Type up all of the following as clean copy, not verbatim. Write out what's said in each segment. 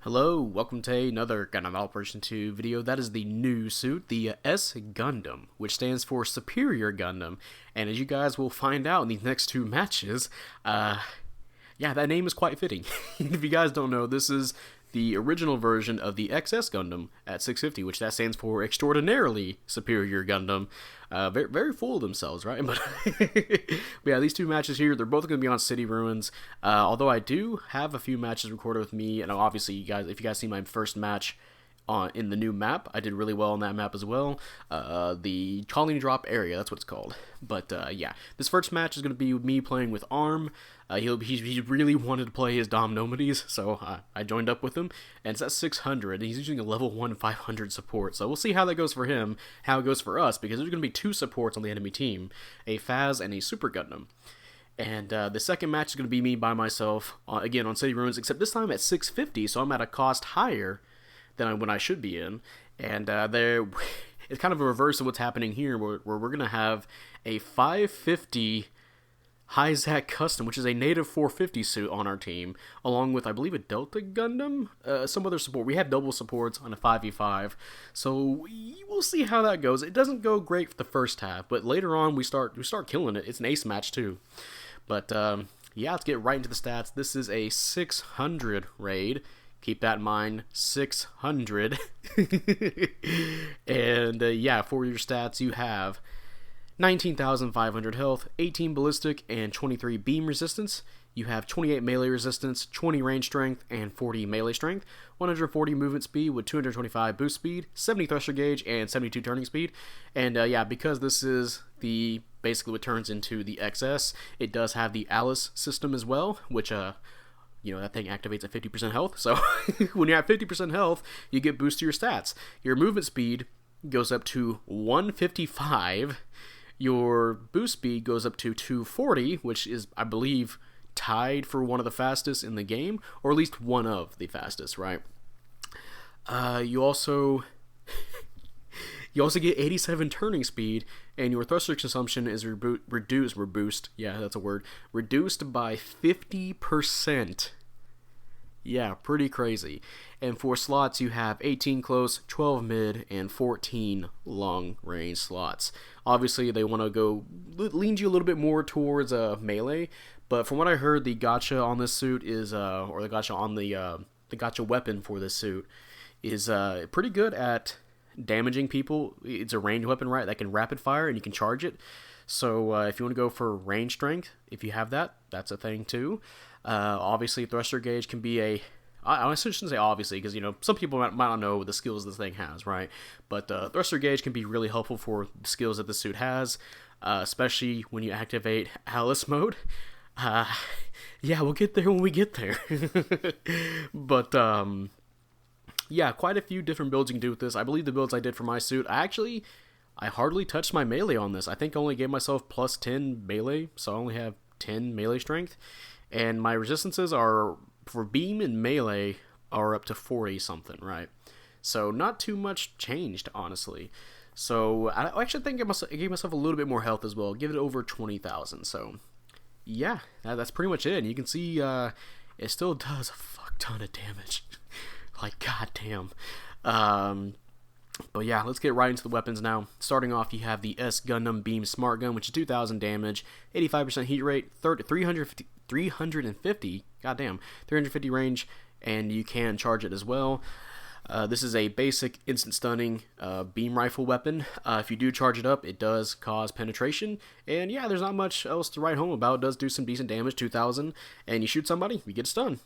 Hello, welcome to another Gundam Operation 2 video. That is the new suit, the S Gundam, which stands for Superior Gundam. And as you guys will find out in these next two matches, yeah, that name is quite fitting. If you guys don't know, this is the original version of the XS Gundam at 650, which that stands for Extraordinarily Superior Gundam. Very, very full of themselves, right? But, but yeah, these two matches here, they're both going to be on City Ruins. Although I do have a few matches recorded with me, and obviously, if you guys see my first match in the new map, I did really well on that map as well. The Colony Drop area, that's what it's called. But yeah, this first match is going to be me playing with Arm. He really wanted to play his Dom Nomides, so I joined up with him, and it's at 600, and he's using a level 1 500 support, so we'll see how that goes for him, how it goes for us, because there's going to be two supports on the enemy team, a Phaz and a Super Gundam. And the second match is going to be me by myself, again on City Ruins, except this time at 650, so I'm at a cost higher than when I should be in, and it's kind of a reverse of what's happening here, where we're going to have a 550 Hyzak Custom, which is a native 450 suit on our team, along with, I believe, a Delta Gundam, some other support. We have double supports on a 5v5, so we'll see how that goes. It doesn't go great for the first half, but later on we start killing it. It's an ace match too. But yeah, let's get right into the stats. This is a 600 raid. Keep that in mind, 600. And yeah, for your stats, you have 19,500 health, 18 ballistic, and 23 beam resistance. You have 28 melee resistance, 20 range strength, and 40 melee strength, 140 movement speed with 225 boost speed, 70 thruster gauge, and 72 turning speed. And yeah, because this is basically what turns into the XS, it does have the Alice system as well, which you know, that thing activates at 50% health. So when you're at 50% health, you get boost to your stats. Your movement speed goes up to 155. Your boost speed goes up to 240, which is, I believe, tied for one of the fastest in the game, or at least one of the fastest, right? You also get 87 turning speed, and your thruster consumption is reduced by 50%. Yeah, pretty crazy. And for slots, you have 18 close, 12 mid, and 14 long range slots. Obviously, they want to lean you a little bit more towards melee, but from what I heard, the gacha on this suit is, or the gacha on the gacha weapon for this suit is pretty good at damaging people. It's a ranged weapon, right, that can rapid fire and you can charge it. So if you want to go for range strength, if you have that, that's a thing too. Obviously, thruster gauge can be I shouldn't say obviously, because, you know, some people might not know the skills this thing has, right? But thruster gauge can be really helpful for the skills that the suit has, especially when you activate Alice mode. Yeah, we'll get there when we get there. But yeah, quite a few different builds you can do with this. I believe the builds I did for my suit, I hardly touched my melee on this. I think I only gave myself plus 10 melee, so I only have 10 melee strength. And my resistances are, for beam and melee, are up to 40 something, right? So not too much changed, honestly. So I actually think I gave myself a little bit more health as well. Give it over 20,000. So yeah, that's pretty much it. And you can see it still does a fuck ton of damage. Like, goddamn. But yeah, let's get right into the weapons now. Starting off, you have the S Gundam Beam Smart Gun, which is 2,000 damage, 85% heat rate, 350 range, and you can charge it as well. This is a basic instant stunning beam rifle weapon. If you do charge it up, it does cause penetration, and yeah, there's not much else to write home about. It does do some decent damage, 2,000, and you shoot somebody, you get stunned.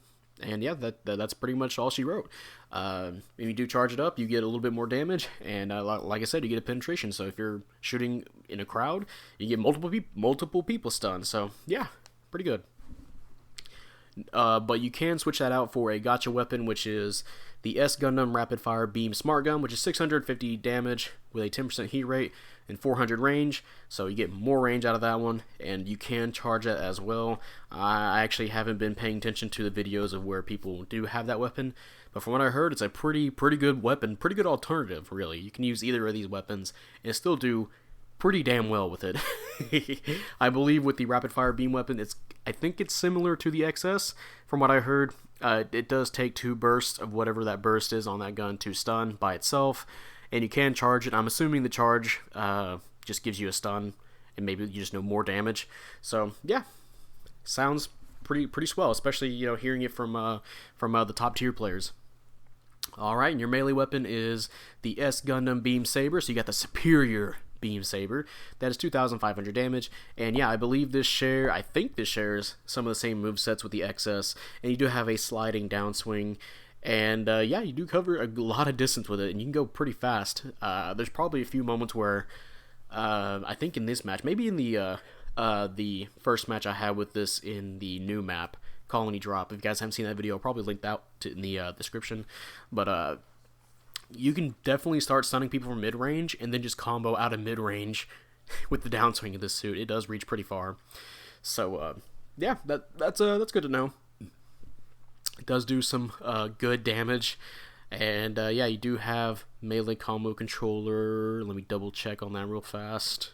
And yeah, that's pretty much all she wrote. If you do charge it up, you get a little bit more damage, and like I said, you get a penetration. So if you're shooting in a crowd, you get multiple people stunned. So yeah, pretty good. But you can switch that out for a gacha weapon, which is the S Gundam Rapid Fire Beam Smart Gun, which is 650 damage with a 10% heat rate and 400 range, so you get more range out of that one, and you can charge it as well. I actually haven't been paying attention to the videos of where people do have that weapon, but from what I heard, it's a pretty good weapon, pretty good alternative, really. You can use either of these weapons and still do pretty damn well with it. I believe with the rapid fire beam weapon, I think it's similar to the XS from what I heard. It does take 2 bursts of whatever that burst is on that gun to stun by itself, and you can charge it. I'm assuming the charge just gives you a stun, and maybe you just know more damage. So yeah, sounds pretty swell, especially hearing it from the top tier players. All right, and your melee weapon is the S Gundam Beam Saber. So you got the superior Beam Saber. That is 2,500 damage. And yeah, I think this shares some of the same movesets with the XS. And you do have a sliding downswing. And yeah, you do cover a lot of distance with it, and you can go pretty fast. There's probably a few moments where I think in this match, maybe in the first match I had with this in the new map, Colony Drop. If you guys haven't seen that video, I'll probably link that in the description. But you can definitely start stunning people from mid-range and then just combo out of mid-range with the downswing of this suit. It does reach pretty far. So yeah, that's good to know. It does do some good damage. And yeah, you do have melee combo controller. Let me double check on that real fast.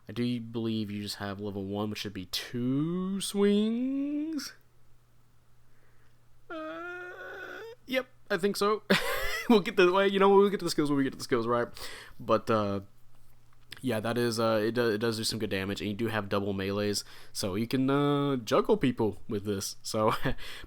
I do believe you just have level 1, which should be 2 swings. Yep, I think so. We'll get we'll get to the skills when we get to the skills, right? But yeah, that is it does do some good damage, and you do have double melees, so you can juggle people with this. So,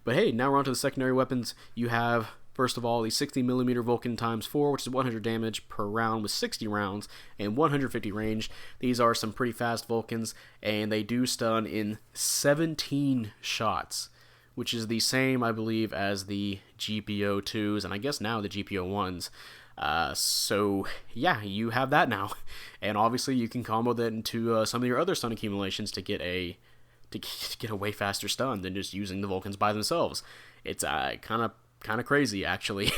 but hey, now we're on to the secondary weapons. You have, first of all, the 60mm Vulcan ×4, which is 100 damage per round with 60 rounds and 150 range. These are some pretty fast Vulcans, and they do stun in 17 shots, which is the same, I believe, as the GPO2s, and I guess now the GPO1s. So yeah, you have that now, and obviously you can combo that into some of your other stun accumulations to get a way faster stun than just using the Vulcans by themselves. It's kind of crazy, actually.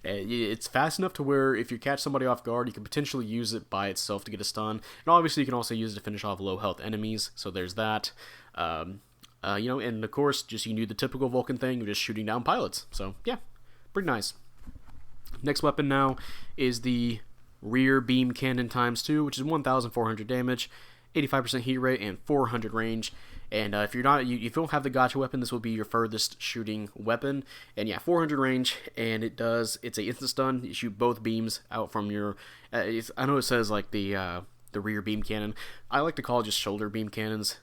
It's fast enough to where if you catch somebody off guard, you can potentially use it by itself to get a stun, and obviously you can also use it to finish off low health enemies. So there's that. And of course, just you can do the typical Vulcan thing of just shooting down pilots. So yeah, pretty nice. Next weapon now is the rear beam cannon ×2, which is 1,400 damage, 85% heat rate, and 400 range. And if you don't have the gotcha weapon, this will be your furthest shooting weapon. And yeah, 400 range, and it's a instant stun. You shoot both beams out from your. I know it says like the rear beam cannon. I like to call it just shoulder beam cannons.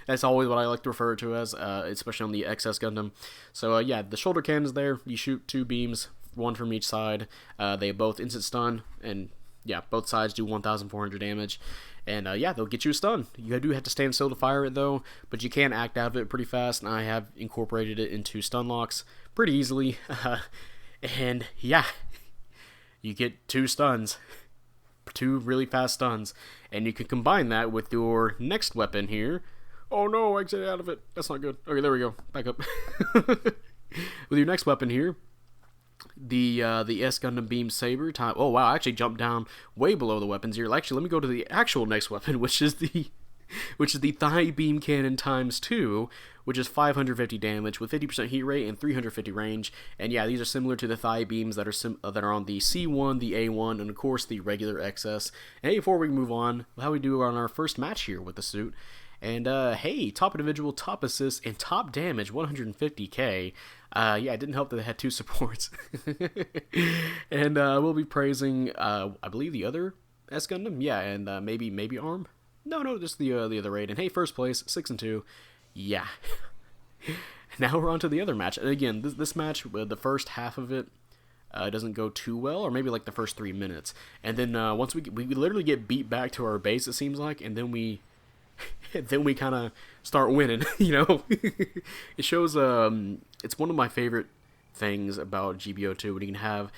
That's always what I like to refer to as, especially on the XS Gundam. So yeah, the shoulder cannons there. You shoot 2 beams, 1 from each side. They both instant stun, and yeah, both sides do 1,400 damage. And yeah, they'll get you a stun. You do have to stand still to fire it though, but you can act out of it pretty fast, and I have incorporated it into stun locks pretty easily. And yeah, you get 2 stuns. 2 really fast stuns, and you can combine that with your next weapon here. Oh no, exit out of it. That's not good. Okay, there we go. Back up. With your next weapon here, the S Gundam Beam Saber time. Oh wow, I actually jumped down way below the weapons here. Actually, let me go to the actual next weapon, which is the Thigh Beam Cannon ×2, which is 550 damage with 50% heat rate and 350 range. And yeah, these are similar to the thigh beams that are on the C1, the A1, and of course the regular XS. And hey, before we move on, how we do on our first match here with the suit. And hey, top individual, top assist, and top damage, 150k. Yeah, it didn't help that they had 2 supports. And we'll be praising, I believe, the other S Gundam. Yeah, and maybe ARM. No, just the other raid. And hey, first place, 6-2. Yeah. Now we're on to the other match. And again, this match, the first half of it doesn't go too well, or maybe like the first 3 minutes. And then once we literally get beat back to our base, it seems like, and then we kind of start winning. It shows. It's one of my favorite things about GBO2 when you can have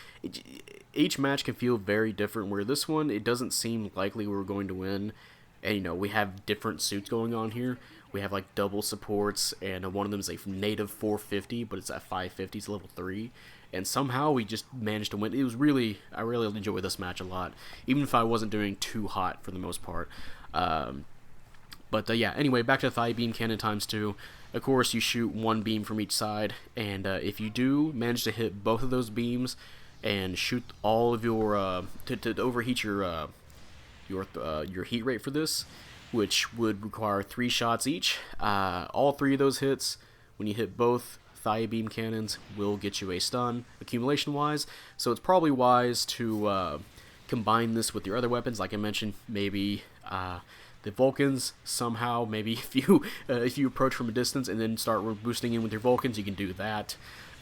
each match can feel very different. Where this one, it doesn't seem likely we're going to win. And we have different suits going on here. We have like double supports, and one of them is a native 450, but it's at 550, it's level 3. And somehow we just managed to win. I really enjoyed this match a lot, even if I wasn't doing too hot for the most part. But yeah, anyway, back to Thigh Beam Cannon ×2. Of course, you shoot 1 beam from each side, and if you do manage to hit both of those beams and shoot all of your to overheat your heat rate for this, which would require 3 shots each. All 3 of those hits, when you hit both thigh beam cannons will get you a stun, accumulation wise, so it's probably wise to combine this with your other weapons, like I mentioned, maybe the Vulcans somehow. Maybe if you approach from a distance and then start boosting in with your Vulcans, you can do that.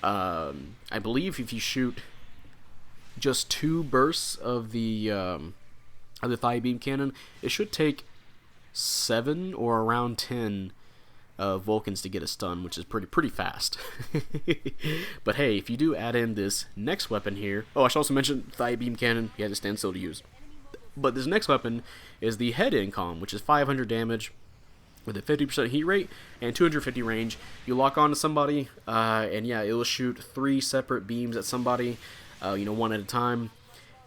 I believe if you shoot just 2 bursts of the thigh beam cannon, it should take 7 or around 10 Vulcans to get a stun, which is pretty fast. But hey, if you do add in this next weapon here, oh, I should also mention thigh beam cannon, you have to stand still to use. But this next weapon is the head incom, which is 500 damage with a 50% heat rate and 250 range. You lock on to somebody, and yeah, it will shoot 3 separate beams at somebody, one at a time.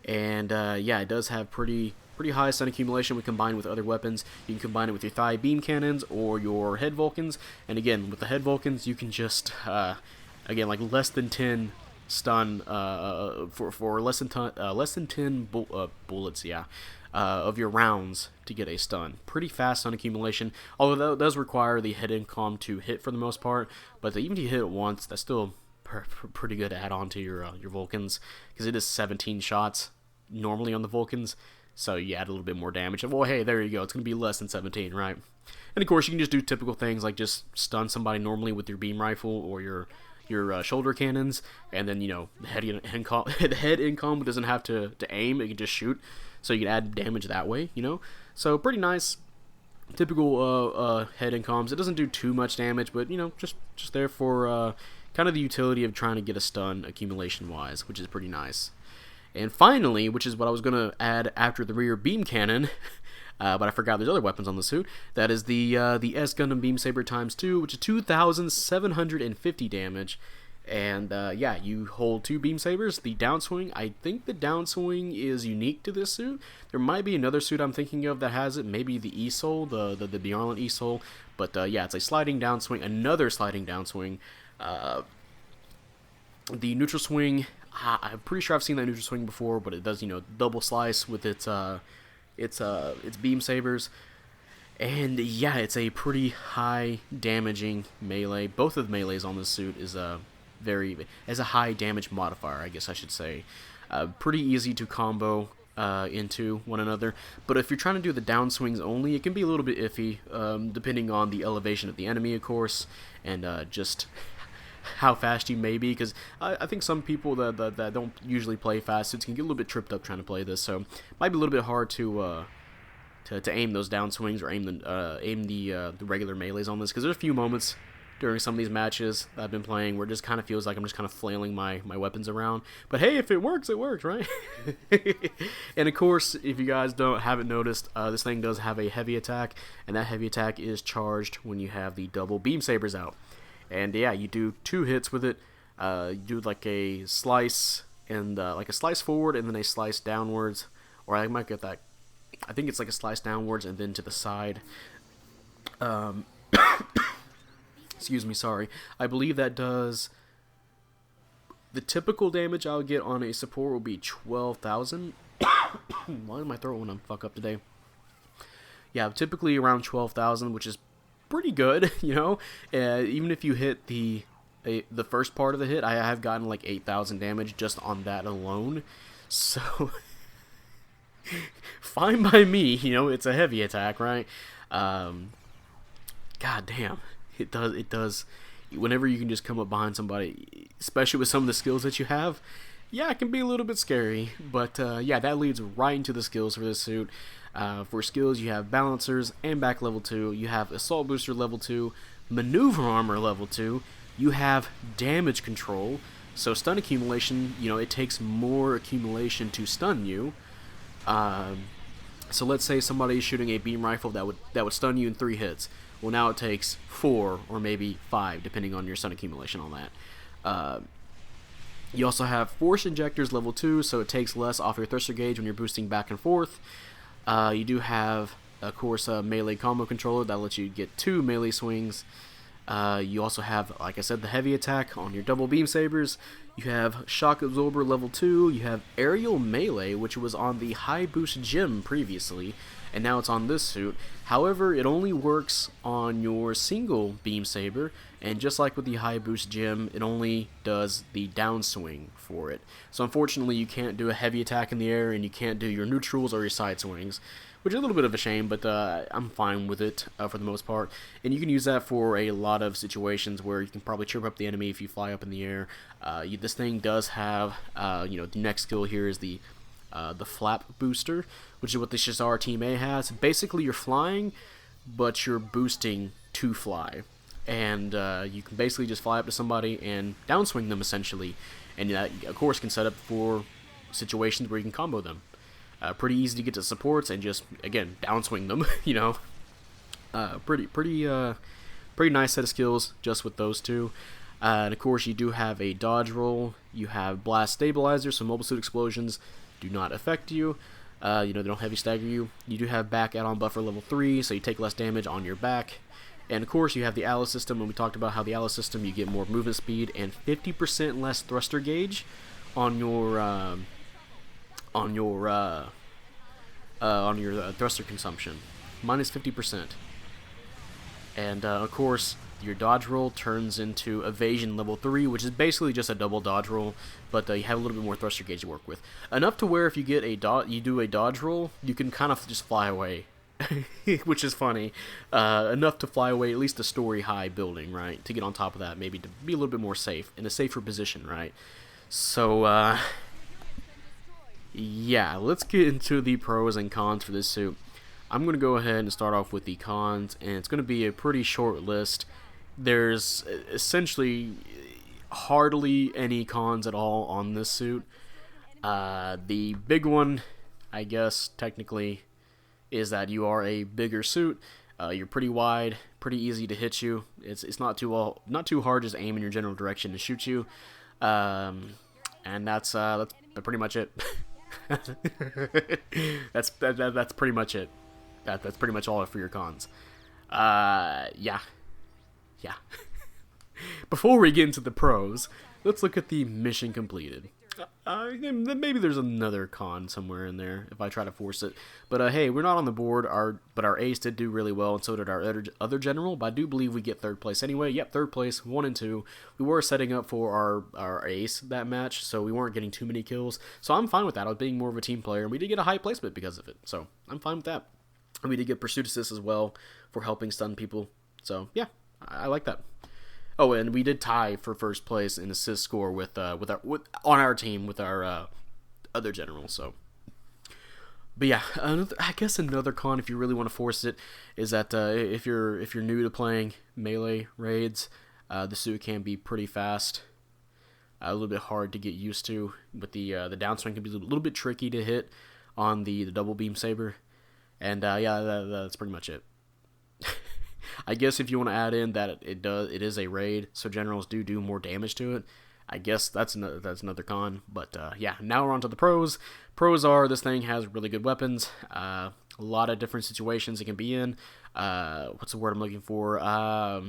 And yeah, it does have pretty high stun accumulation when combined with other weapons. You can combine it with your thigh beam cannons or your head Vulcans. And again, with the head Vulcans, you can just again, like less than 10 stun for less than 10 bullets, yeah, of your rounds to get a stun. Pretty fast stun accumulation, although that does require the head incom to hit for the most part. But even if you hit it once, that's still pretty good add-on to your Vulcans, because it is 17 shots normally on the Vulcans. So you add a little bit more damage. Well, hey, there you go. It's going to be less than 17, right? And of course, you can just do typical things like just stun somebody normally with your beam rifle or your shoulder cannons, and then the head incom doesn't have to aim; it can just shoot, so you can add damage that way. So pretty nice. Typical head incoms. It doesn't do too much damage, but just there for kind of the utility of trying to get a stun accumulation wise, which is pretty nice. And finally, which is what I was going to add after the rear beam cannon, but I forgot there's other weapons on the suit. That is the S Gundam Beam Saber ×2, which is 2,750 damage. And yeah, you hold 2 beam sabers. The downswing, I think the downswing is unique to this suit. There might be another suit I'm thinking of that has it, maybe the E-Soul, the Bjarlin E-Soul. But yeah, it's a sliding downswing, another sliding downswing. The neutral swing, I'm pretty sure I've seen that neutral swing before, but it does, double slice with its beam sabers. And yeah, it's a pretty high damaging melee. Both of the melees on this suit is has a high damage modifier, I guess I should say. Pretty easy to combo into one another. But if you're trying to do the downswings only, it can be a little bit iffy, depending on the elevation of the enemy, of course, and just how fast you may be, because I think some people that don't usually play fast suits can get a little bit tripped up trying to play this, so it might be a little bit hard to aim those downswings or aim the regular melees on this, because there's a few moments during some of these matches that I've been playing where it just kind of feels like I'm just kind of flailing my weapons around. But hey, if it works, it works, right? And of course, if you guys haven't noticed, this thing does have a heavy attack, and that heavy attack is charged when you have the double beam sabers out. And yeah, you do 2 hits with it. You do like a slice and like a slice forward and then a slice downwards, or I might get that. I think it's like a slice downwards and then to the side. Excuse me, sorry. I believe that does. The typical damage I'll get on a support will be 12,000. Why am I throwing when I'm fuck up today? Yeah, typically around 12,000, which is pretty good, even if you hit the first part of the hit. I have gotten like 8,000 damage just on that alone, so fine by me. It's a heavy attack, right? God damn, it does whenever you can just come up behind somebody, especially with some of the skills that you have. Yeah, it can be a little bit scary, but yeah, that leads right into the skills for this suit. For skills, you have Balancers and Back level 2, you have Assault Booster level 2, Maneuver Armor level 2, you have Damage Control, so stun accumulation, it takes more accumulation to stun you. So let's say somebody's shooting a beam rifle that would stun you in 3 hits. Well, now it takes 4 or maybe 5, depending on your stun accumulation on that. You also have Force Injectors level 2, so it takes less off your thruster gauge when you're boosting back and forth. You do have, of course, a melee combo controller that lets you get 2 melee swings. You also have, like I said, the heavy attack on your double beam sabers. You have Shock Absorber level 2. You have Aerial Melee, which was on the High Boost Gem previously, and now it's on this suit. However, it only works on your single beam saber. and just like with the high boost gem, it only does the downswing for it. So unfortunately, you can't do a heavy attack in the air, and you can't do your neutrals or your side swings, which is a little bit of a shame, but I'm fine with it for the most part. And you can use that for a lot of situations where you can probably trip up the enemy if you fly up in the air. This thing does have, the next skill here is the flap booster, which is what the Shazar Team A has. Basically, you're flying, but you're boosting to fly. And you can basically just fly up to somebody and downswing them, essentially. And that, of course, can set up for situations where you can combo them. Pretty easy to get to supports and just, again, downswing them, pretty nice set of skills just with those two. And of course, you do have a dodge roll. You have blast stabilizer, so mobile suit explosions do not affect you. They don't heavy stagger you. You do have back add-on buffer level 3, so you take less damage on your back. And of course, you have the Alice system, and we talked about how the Alice system, you get more movement speed and 50% less thruster gauge on your thruster consumption, minus 50%. And of course, your dodge roll turns into evasion level 3, which is basically just a double dodge roll, but you have a little bit more thruster gauge to work with. Enough to where if you get you do a dodge roll, you can kind of just fly away, which is funny. Enough to fly away at least a story high building, right? To get on top of that, maybe to be a little bit more safe, in a safer position, right? So, yeah, let's get into the pros and cons for this suit. I'm going to go ahead and start off with the cons, and it's going to be a pretty short list. There's essentially hardly any cons at all on this suit. The big one, I guess, technically, is that you are a bigger suit. You're pretty wide, pretty easy to hit you. It's not too hard, just aim in your general direction and shoot you. And that's pretty much it. That's pretty much it. That's pretty much all for your cons. Yeah. Before we get into the pros, let's look at the mission completed. Maybe there's another con somewhere in there if I try to force it. But hey, we're not on the board. But our ace did do really well, and so did our other general. But I do believe we get third place anyway. Yep, third place, 1 and 2. We were setting up for our ace that match, so we weren't getting too many kills. So I'm fine with that. I was being more of a team player, and we did get a high placement because of it. So I'm fine with that. And we did get pursuit assist as well for helping stun people. So yeah, I like that. Oh, and we did tie for first place in assist score on our team with our other general. So, but yeah, I guess another con, if you really want to force it, is that if you're new to playing melee raids, the suit can be pretty fast, a little bit hard to get used to. But the downswing can be a little bit tricky to hit on the double beam saber, and yeah, that's pretty much it. I guess if you want to add in that it is a raid, so generals do more damage to it. I guess that's another con. But yeah, now we're on to the pros. Pros are this thing has really good weapons. A lot of different situations it can be in. What's the word I'm looking for? I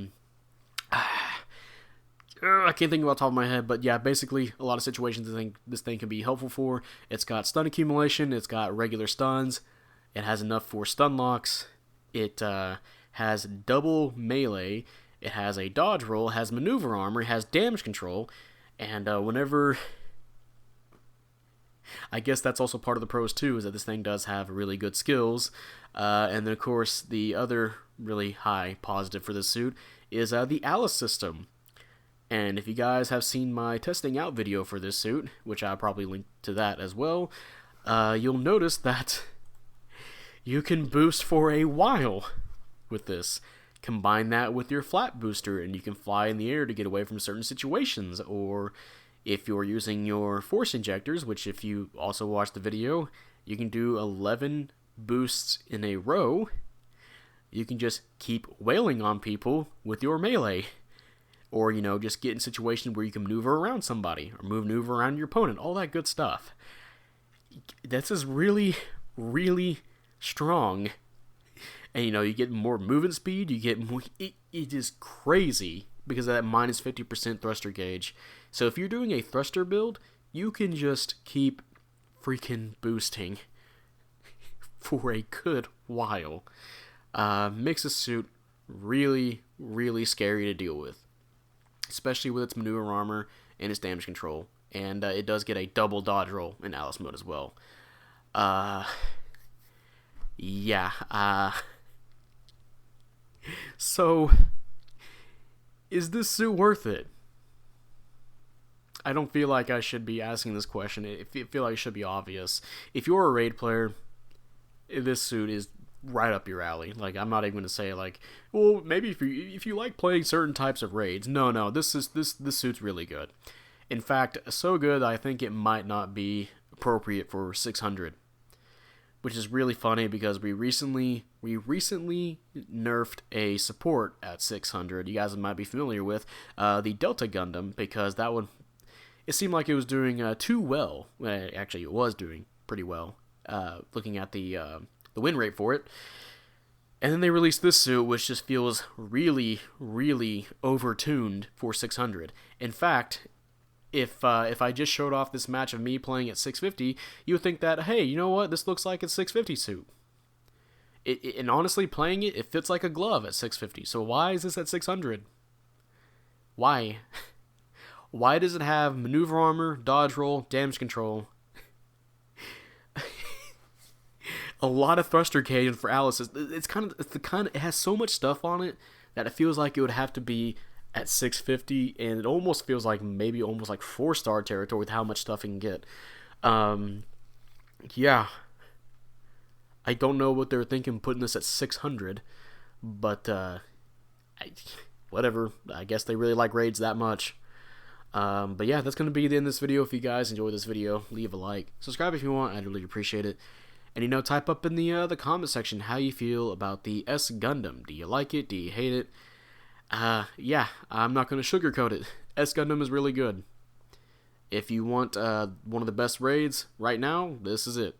can't think of it off the top of my head, but yeah, basically a lot of situations this thing can be helpful for. It's got stun accumulation. It's got regular stuns. It has enough for stun locks. It has double melee, it has a dodge roll, it has maneuver armor, it has damage control, and whenever... I guess that's also part of the pros too, is that this thing does have really good skills, and then of course the other really high positive for this suit is the Alice system. And if you guys have seen my testing out video for this suit, which I'll probably link to that as well, you'll notice that you can boost for a while with this. Combine that with your flat booster and you can fly in the air to get away from certain situations. Or if you're using your force injectors, which if you also watch the video, you can do 11 boosts in a row. You can just keep wailing on people with your melee. Or, just get in situations where you can maneuver around somebody or maneuver around your opponent, all that good stuff. This is really, really strong. And, you get more movement speed, you get more... It is crazy because of that minus 50% thruster gauge. So if you're doing a thruster build, you can just keep freaking boosting for a good while. Makes a suit really, really scary to deal with. especially with its maneuver armor and its damage control. And it does get a double dodge roll in Alice mode as well. Yeah. So, is this suit worth it? I don't feel like I should be asking this question. I feel like it should be obvious. If you're a raid player, this suit is right up your alley. Like, I'm not even going to say, like, well, maybe if you like playing certain types of raids. No, this suit's really good. In fact, so good that I think it might not be appropriate for 600. Which is really funny because we recently nerfed a support at 600. You guys might be familiar with the Delta Gundam, because that one, it seemed like it was doing too well. Actually, it was doing pretty well. Looking at the win rate for it, and then they released this suit, which just feels really, really overtuned for 600. In fact, if I just showed off this match of me playing at 650, you would think that, hey, you know what, this looks like a 650 suit. And honestly, playing it fits like a glove at 650. So why is this at 600? Why? Why does it have maneuver armor, dodge roll, damage control, a lot of thruster cage for Alice? It has so much stuff on it that it feels like it would have to be at 650, and it almost feels like maybe almost like 4-star territory with how much stuff it can get. Yeah. I don't know what they're thinking putting this at 600, but whatever. I guess they really like raids that much. But yeah, that's going to be the end of this video. If you guys enjoyed this video, leave a like. Subscribe if you want. I'd really appreciate it. And, type up in the comment section how you feel about the S Gundam. Do you like it? Do you hate it? Yeah, I'm not going to sugarcoat it. S Gundam is really good. If you want one of the best raids right now, this is it.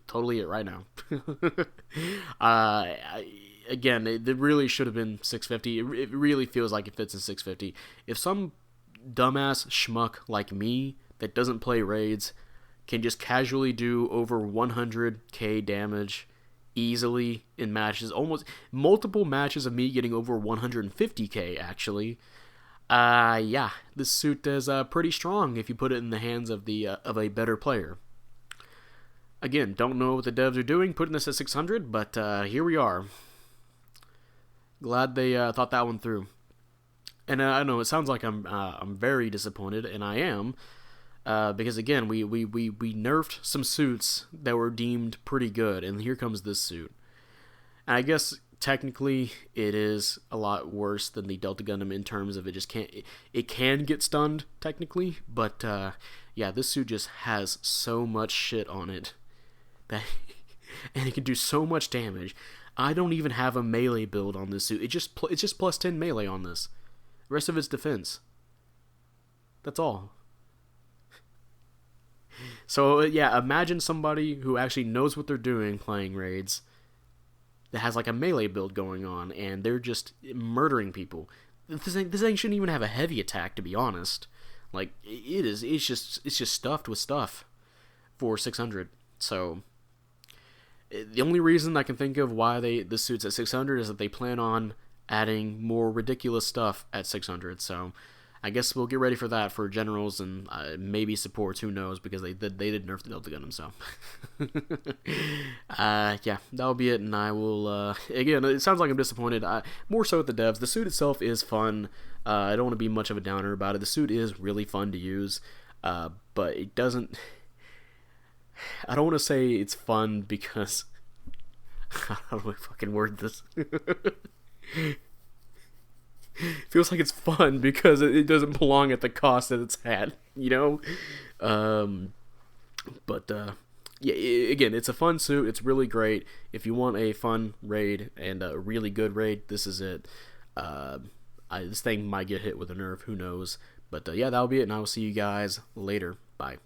Totally it right now. Again, it really should have been 650. It really feels like it fits in 650. If some dumbass schmuck like me that doesn't play raids can just casually do over 100k damage easily in matches, almost multiple matches of me getting over 150k actually, yeah, this suit is pretty strong if you put it in the hands of a better player. Again, don't know what the devs are doing putting this at 600, but here we are. Glad they thought that one through. And I know it sounds like I'm very disappointed, and I am. Because again, we nerfed some suits that were deemed pretty good, and here comes this suit. And I guess technically it is a lot worse than the Delta Gundam in terms of it can get stunned technically, but yeah, this suit just has so much shit on it that and it can do so much damage. I don't even have a melee build on this suit. It's just plus 10 melee on this. The rest of it's defense. That's all. So, yeah, imagine somebody who actually knows what they're doing playing raids that has, like, a melee build going on, and they're just murdering people. This thing shouldn't even have a heavy attack, to be honest. Like, it's just stuffed with stuff for 600. So, the only reason I can think of why this suit's at 600 is that they plan on adding more ridiculous stuff at 600, so I guess we'll get ready for that for generals and maybe supports. Who knows? Because they did nerf the Delta Gundam, so yeah, that'll be it. And I will again. It sounds like I'm disappointed. More so with the devs. The suit itself is fun. I don't want to be much of a downer about it. The suit is really fun to use, but it doesn't. I don't want to say it's fun because how do I fucking word this? Feels like it's fun because it doesn't belong at the cost that it's at, but yeah, again, it's a fun suit. It's really great. If you want a fun raid and a really good raid, this is it. This thing might get hit with a nerf, who knows? But yeah, that'll be it, and I will see you guys later. Bye.